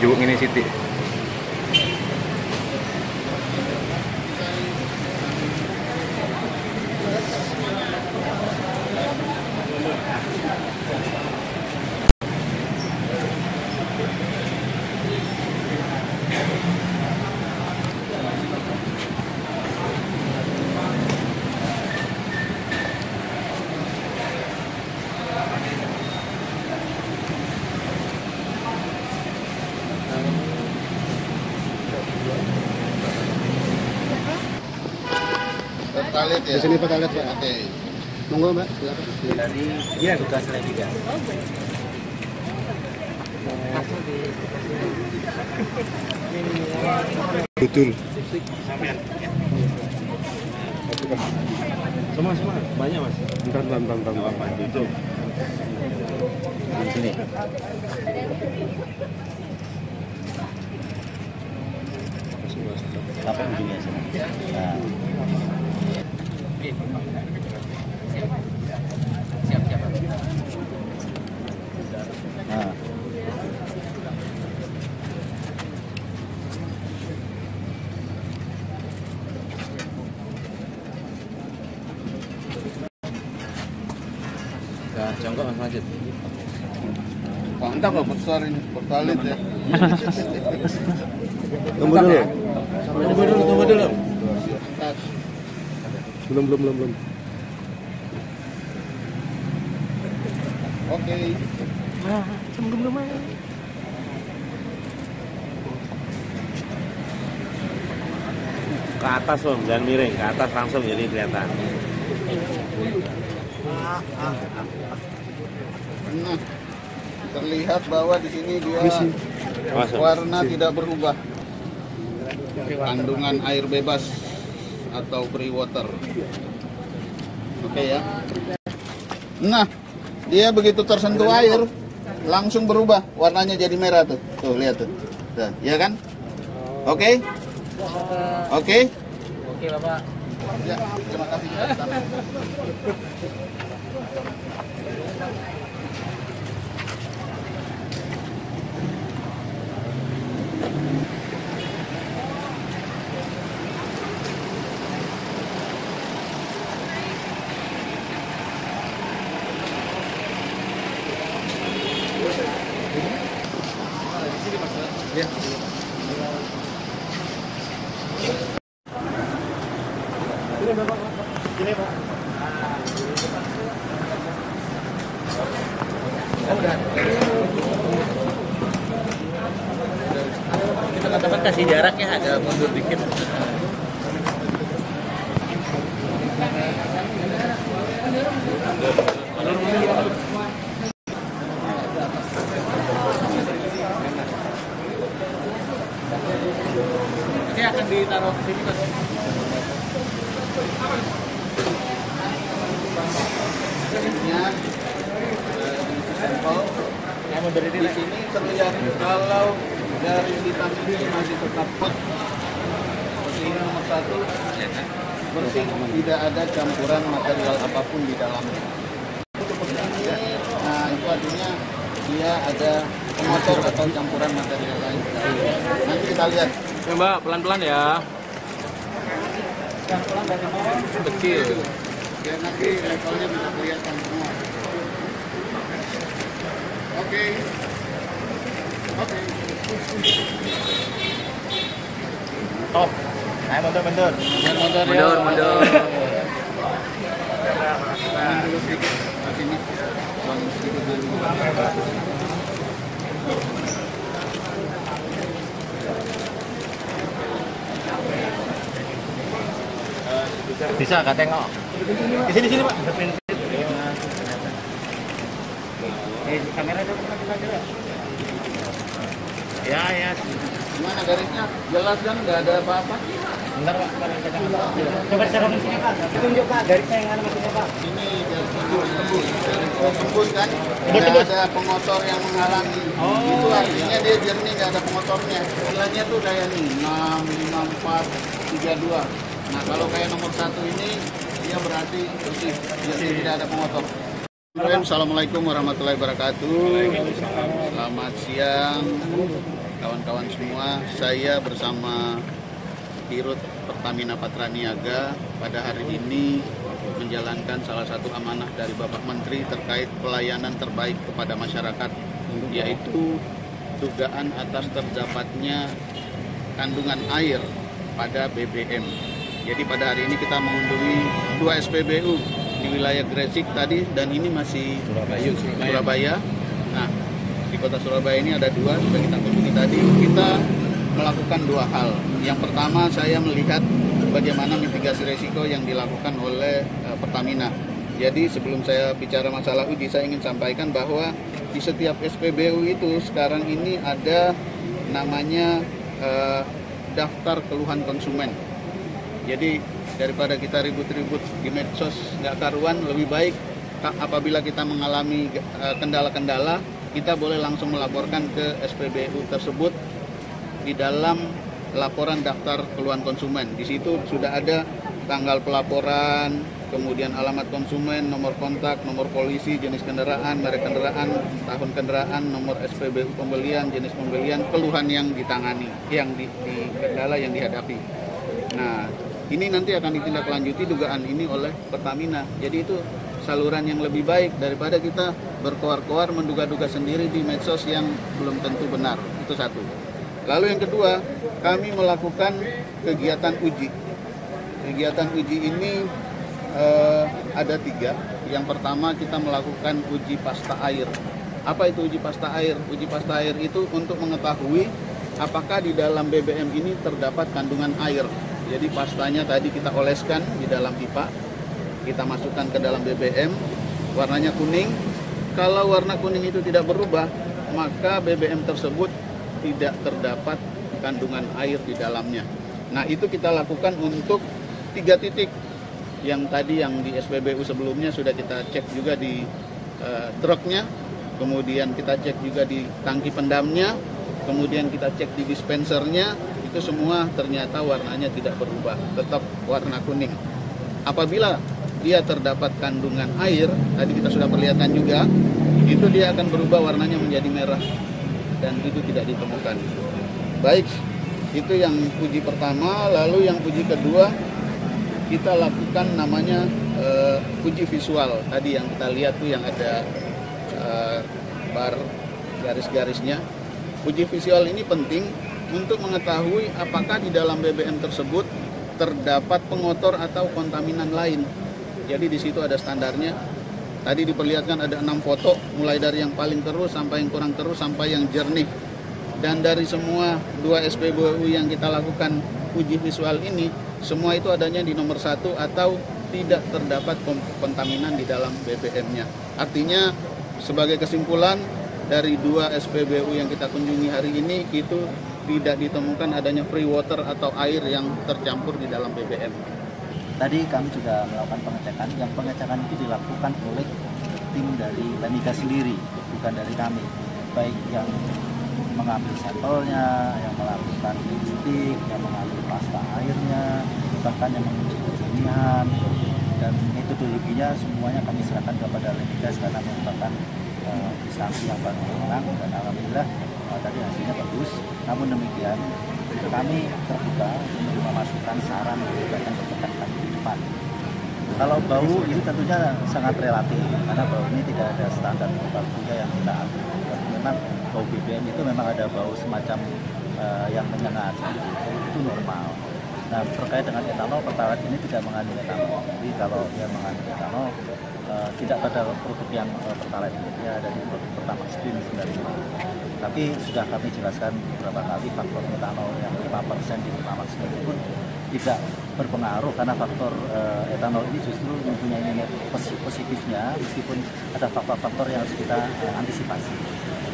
njuk ngene sithik. Toilet ya? Di sini Pak toilet ya? Oke. Monggo Mbak, silakan. Tadi dia tugas lagi kan. Betul. Semua banyak Mas. Bentar. Tutup. Di sini. Sampai ujungnya sini. Nah. Siap. Nah. Nah, jongkok Mas Majid. Mantap kok besar ini toilet ya. Tunggu dulu. Tunggu dulu. Belum. Oke. Belum. Ke atas Om, jangan miring, ke atas langsung jadi kelihatan. Nah, terlihat bahwa di sini dia Masuk. warna tidak berubah. Kandungan air bebas atau free water. Oke ya. Nah, dia begitu tersentuh air langsung berubah warnanya jadi merah tuh. Tuh lihat tuh. Tuh, ya kan? Oke? Oke? Oke Bapak. Ya, terima kasih. Kita teman-teman kasih jaraknya agak mundur dikit. Ini akan ditaruh ke sini Mas. Sampel di sini terlihat kalau dari hitam ini masih tetap hot. Seperti ini nomor 1 bersih, tidak ada campuran material apapun di dalamnya. Nah itu artinya dia ada pengotor atau campuran material lain. Nanti kita lihat. Ya Mbak, pelan-pelan ya. Kecil. Ya nanti levelnya bisa kelihatan semua. Oke. Top. Ayo mundur. Mundur. Dulu sedikit ke sini. Sedikit dulu. Bisa nggak tengok? Di sini Pak. Kamera itu ya. Gimana garisnya? Jelas kan? Nggak ada apa-apa? Bentar Pak, coba secara sini Pak. Tunjuk Pak garisnya yang mana maksudnya Pak? Ini tembus kan? Nggak ada pengotor yang menghalangi. Itu artinya dia jernih, nggak ada pengotornya. Nilainya tuh kayak nih 6, 5, 4, 3, 2. Nah kalau kayak nomor 1 ini dia berarti bersih, jernih, tidak ada pengotor. Assalamualaikum warahmatullahi wabarakatuh. Selamat siang. kawan-kawan semua, saya bersama Dirut Pertamina Patraniaga pada hari ini menjalankan salah satu amanah dari Bapak Menteri terkait pelayanan terbaik kepada masyarakat, yaitu dugaan atas terdapatnya kandungan air pada BBM. Jadi pada hari ini kita mengunjungi 2 SPBU di wilayah Gresik tadi, dan ini masih Surabaya. Nah, di kota Surabaya ini ada 2 sudah kita kunjungi tadi. Kita melakukan 2 hal. Yang pertama, saya melihat bagaimana mitigasi risiko yang dilakukan oleh Pertamina. Jadi sebelum saya bicara masalah uji, saya ingin sampaikan bahwa di setiap SPBU itu sekarang ini ada namanya daftar keluhan konsumen. Jadi daripada kita ribut-ribut di medsos nggak karuan, lebih baik apabila kita mengalami kendala-kendala, kita boleh langsung melaporkan ke SPBU tersebut di dalam laporan daftar keluhan konsumen. Di situ sudah ada tanggal pelaporan, kemudian alamat konsumen, nomor kontak, nomor polisi, jenis kendaraan, merek kendaraan, tahun kendaraan, nomor SPBU pembelian, jenis pembelian, keluhan yang ditangani, yang kendala yang dihadapi. Nah, ini nanti akan ditindaklanjuti dugaan ini oleh Pertamina. Jadi itu saluran yang lebih baik daripada kita berkoar-koar menduga-duga sendiri di medsos yang belum tentu benar. Itu satu. Lalu yang kedua, kami melakukan kegiatan uji. Kegiatan uji ini ada 3. Yang pertama, kita melakukan uji pasta air. Apa itu uji pasta air? Uji pasta air itu untuk mengetahui apakah di dalam BBM ini terdapat kandungan air. Jadi pastanya tadi kita oleskan di dalam pipa, kita masukkan ke dalam BBM, warnanya kuning. Kalau warna kuning itu tidak berubah, maka BBM tersebut tidak terdapat kandungan air di dalamnya. Nah, itu kita lakukan untuk 3 titik. Yang tadi yang di SPBU sebelumnya sudah kita cek juga di truknya, kemudian kita cek juga di tangki pendamnya, kemudian kita cek di dispensernya. Itu semua ternyata warnanya tidak berubah, tetap warna kuning. Apabila dia terdapat kandungan air, tadi kita sudah perlihatkan juga, itu dia akan berubah warnanya menjadi merah, dan itu tidak ditemukan. Baik, itu yang uji pertama. Lalu yang uji kedua, kita lakukan namanya uji visual. Tadi yang kita lihat tuh yang ada bar garis-garisnya. Uji visual ini penting untuk mengetahui apakah di dalam BBM tersebut terdapat pengotor atau kontaminan lain. Jadi di situ ada standarnya. Tadi diperlihatkan ada 6 foto, mulai dari yang paling keruh sampai yang kurang keruh sampai yang jernih. Dan dari semua 2 SPBU yang kita lakukan uji visual ini, semua itu adanya di nomor 1 atau tidak terdapat kontaminan di dalam BBM-nya. Artinya sebagai kesimpulan dari 2 SPBU yang kita kunjungi hari ini, itu tidak ditemukan adanya free water atau air yang tercampur di dalam BBM. Tadi kami juga melakukan pengecekan. Yang pengecekan itu dilakukan oleh tim dari Lemigas sendiri, bukan dari kami. Baik yang mengambil sampelnya, yang melakukan lipstik, yang mengambil pasta airnya, bahkan yang menguji kejernihan, dan metodologinya semuanya kami serahkan kepada Lemigas karena merupakan instansi yang paling berwenang, dan alhamdulillah tadi hasilnya bagus. Namun demikian kami terbuka menerima masukan, saran, bahkan berkenan ke depan. Kalau bau ini tentunya sangat relatif karena bau ini tidak ada standar bau juga yang kita ambil. Memang bau BBM itu memang ada bau semacam yang menyengat, itu normal. Nah, terkait dengan etanol, Pertalite ini tidak mengandung etanol. Jadi kalau dia mengandung etanol, tidak pada produk yang Pertalite, dia ada di produk Pertamax Green sebenarnya. Tapi sudah kami jelaskan beberapa kali, faktor etanol yang 5% di Pertamax Green pun tidak berpengaruh karena faktor etanol ini justru mempunyai nilai positifnya, meskipun ada faktor-faktor yang harus kita antisipasi.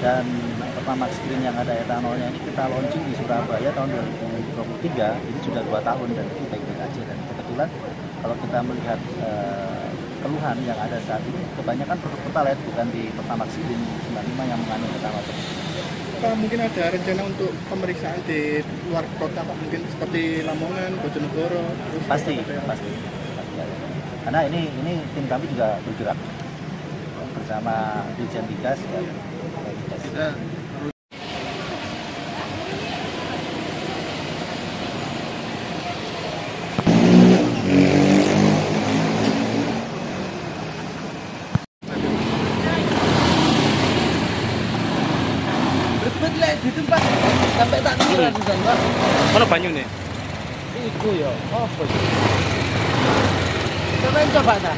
Dan Pertamax Green yang ada etanolnya ini kita launching di Surabaya tahun 2023, ini sudah 2 tahun dan itu baik-baik aja. Dan kebetulan kalau kita melihat keluhan yang ada saat ini, kebanyakan produk Pertalite bukan di Pertamax Green 95 yang mengandung etanol. Mungkin ada rencana untuk pemeriksaan di luar kota, Pak? Mungkin seperti Lamongan, Bojonegoro? Pasti ada. Karena ini tim kami juga bergerak bersama Dirjen Migas dan Migas. Ono banyune. Iku ya, apa ya? Coba dah.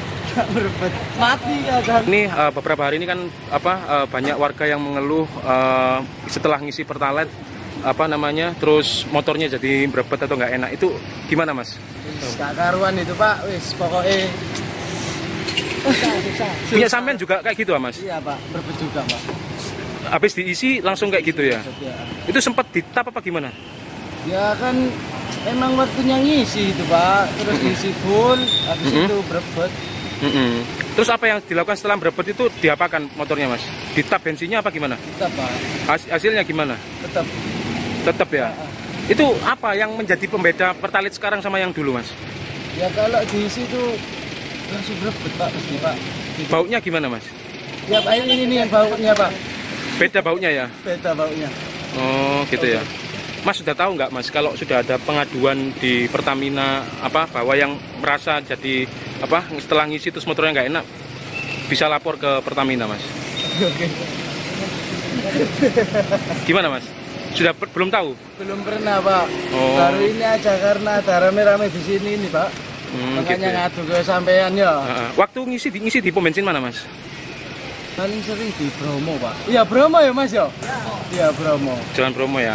Berebut. Mati kan. Ini beberapa hari ini kan banyak warga yang mengeluh setelah ngisi Pertalite terus motornya jadi berebut atau nggak enak. Itu gimana, Mas? Gak karuan itu, Pak. Wis pokoknya susah. Punya sampean juga kayak gitu, Mas? Iya, Pak. Berebut juga, Pak. Habis diisi langsung kayak gitu ya? Ya. Itu sempat ditap apa gimana? Ya kan emang waktunya ngisi itu, Pak. Terus ngisi full, habis itu berebut. Terus apa yang dilakukan setelah berebut itu diapakan motornya, Mas? Ditap bensinnya apa gimana? Tetap, Pak. Hasilnya gimana? Tetap ya? Itu apa yang menjadi pembeda Pertalite sekarang sama yang dulu, Mas? Ya kalau diisi itu langsung berebut, Pak, pasti, Pak. Baunya gimana, Mas? Ya, Pak, ini yang baunya, Pak. Beda baunya ya? Beda baunya. Oh, gitu ya. Mas sudah tahu nggak, Mas, kalau sudah ada pengaduan di Pertamina bahwa yang merasa jadi setelah ngisi terus motornya nggak enak bisa lapor ke Pertamina, Mas? Oke. Gimana, Mas? Sudah belum tahu? Belum pernah, Pak. Oh. Baru ini aja karena ada rame-rame di sini ini, Pak. Makanya gitu ya. ngadu ke sampean ya. Waktu ngisi di pom bensin mana, Mas? Paling sering di Bromo, Pak. Iya, Bromo ya, Mas ya? Iya, Bromo. Jalan Bromo ya.